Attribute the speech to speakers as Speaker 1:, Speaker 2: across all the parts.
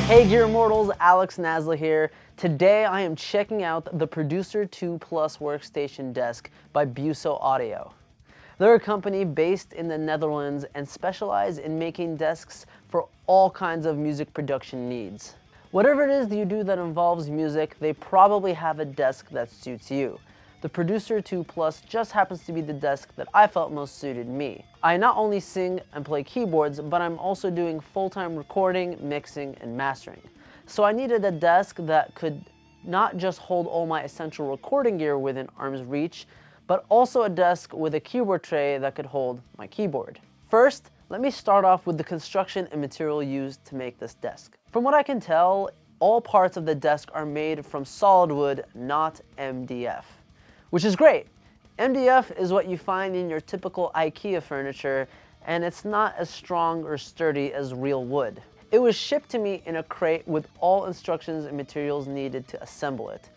Speaker 1: Hey Gear Immortals, Alex Nasla here. Today I am checking out the Producer 2 Plus workstation desk by BUSO Audio. They're a company based in the Netherlands and specialize in making desks for all kinds of music production needs. Whatever it is that you do that involves music, they probably have a desk that suits you. The Producer 2 Plus just happens to be the desk that I felt most suited me. I not only sing and play keyboards, but I'm also doing full-time recording, mixing, and mastering. So I needed a desk that could not just hold all my essential recording gear within arm's reach, but also a desk with a keyboard tray that could hold my keyboard. First, let me start off with the construction and material used to make this desk. From what I can tell, all parts of the desk are made from solid wood, not MDF. Which is great. MDF is what you find in your typical IKEA furniture, and it's not as strong or sturdy as real wood. It was shipped to me in a crate with all instructions and materials needed to assemble it.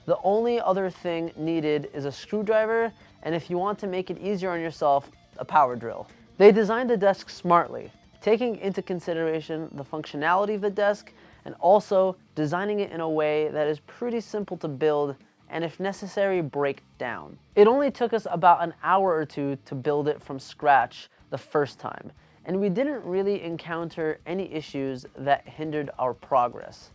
Speaker 1: The only other thing needed is a screwdriver, and if you want to make it easier on yourself, a power drill. They designed the desk smartly, taking into consideration the functionality of the desk and also designing it in a way that is pretty simple to build and if necessary, break down. It only took us about an hour or two to build it from scratch the first time, and we didn't really encounter any issues that hindered our progress.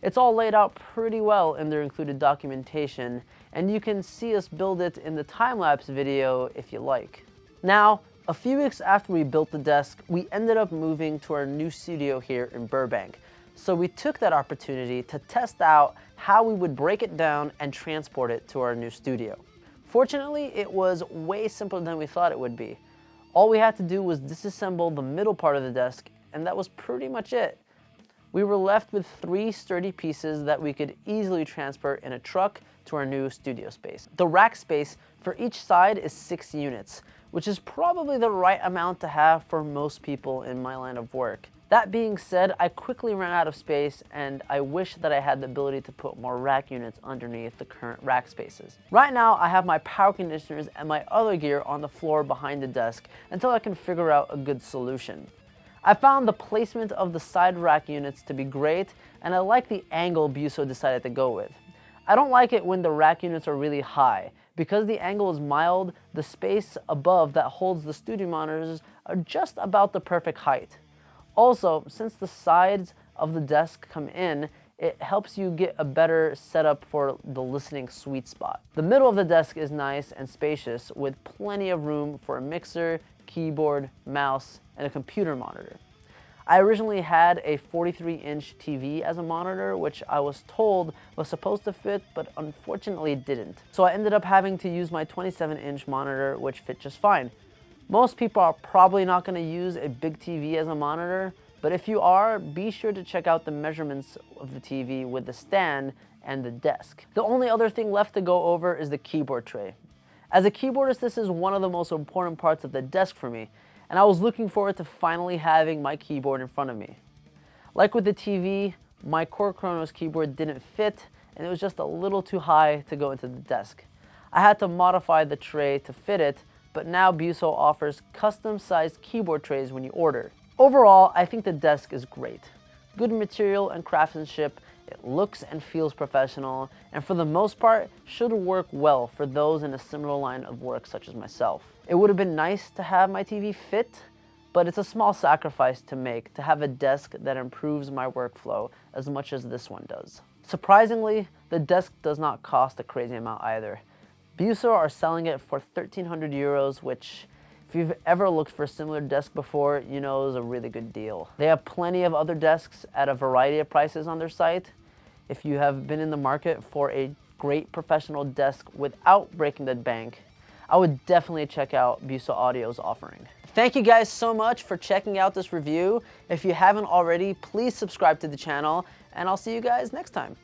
Speaker 1: It's all laid out pretty well in their included documentation, and you can see us build it in the time-lapse video if you like. Now, a few weeks after we built the desk, we ended up moving to our new studio here in Burbank. So we took that opportunity to test out how we would break it down and transport it to our new studio. Fortunately, it was way simpler than we thought it would be. All we had to do was disassemble the middle part of the desk, and that was pretty much it. We were left with 3 sturdy pieces that we could easily transport in a truck to our new studio space. The rack space for each side is 6 units, which is probably the right amount to have for most people in my line of work. That being said, I quickly ran out of space, and I wish that I had the ability to put more rack units underneath the current rack spaces. Right now, I have my power conditioners and my other gear on the floor behind the desk until I can figure out a good solution. I found the placement of the side rack units to be great, and I like the angle BUSO decided to go with. I don't like it when the rack units are really high. Because the angle is mild, the space above that holds the studio monitors are just about the perfect height. Also, since the sides of the desk come in, it helps you get a better setup for the listening sweet spot. The middle of the desk is nice and spacious with plenty of room for a mixer, keyboard, mouse, and a computer monitor. I originally had a 43-inch TV as a monitor, which I was told was supposed to fit, but unfortunately didn't. So I ended up having to use my 27-inch monitor, which fit just fine. Most people are probably not going to use a big TV as a monitor, but if you are, be sure to check out the measurements of the TV with the stand and the desk. The only other thing left to go over is the keyboard tray. As a keyboardist, this is one of the most important parts of the desk for me, and I was looking forward to finally having my keyboard in front of me. Like with the TV, my Core Chronos keyboard didn't fit, and it was just a little too high to go into the desk. I had to modify the tray to fit it, but now BUSO offers custom-sized keyboard trays when you order. Overall, I think the desk is great. Good material and craftsmanship, it looks and feels professional, and for the most part, should work well for those in a similar line of work such as myself. It would have been nice to have my TV fit, but it's a small sacrifice to make to have a desk that improves my workflow as much as this one does. Surprisingly, the desk does not cost a crazy amount either. BUSO are selling it for 1,300 euros, which, if you've ever looked for a similar desk before, you know is a really good deal. They have plenty of other desks at a variety of prices on their site. If you have been in the market for a great professional desk without breaking the bank, I would definitely check out BUSO Audio's offering. Thank you guys so much for checking out this review. If you haven't already, please subscribe to the channel, and I'll see you guys next time.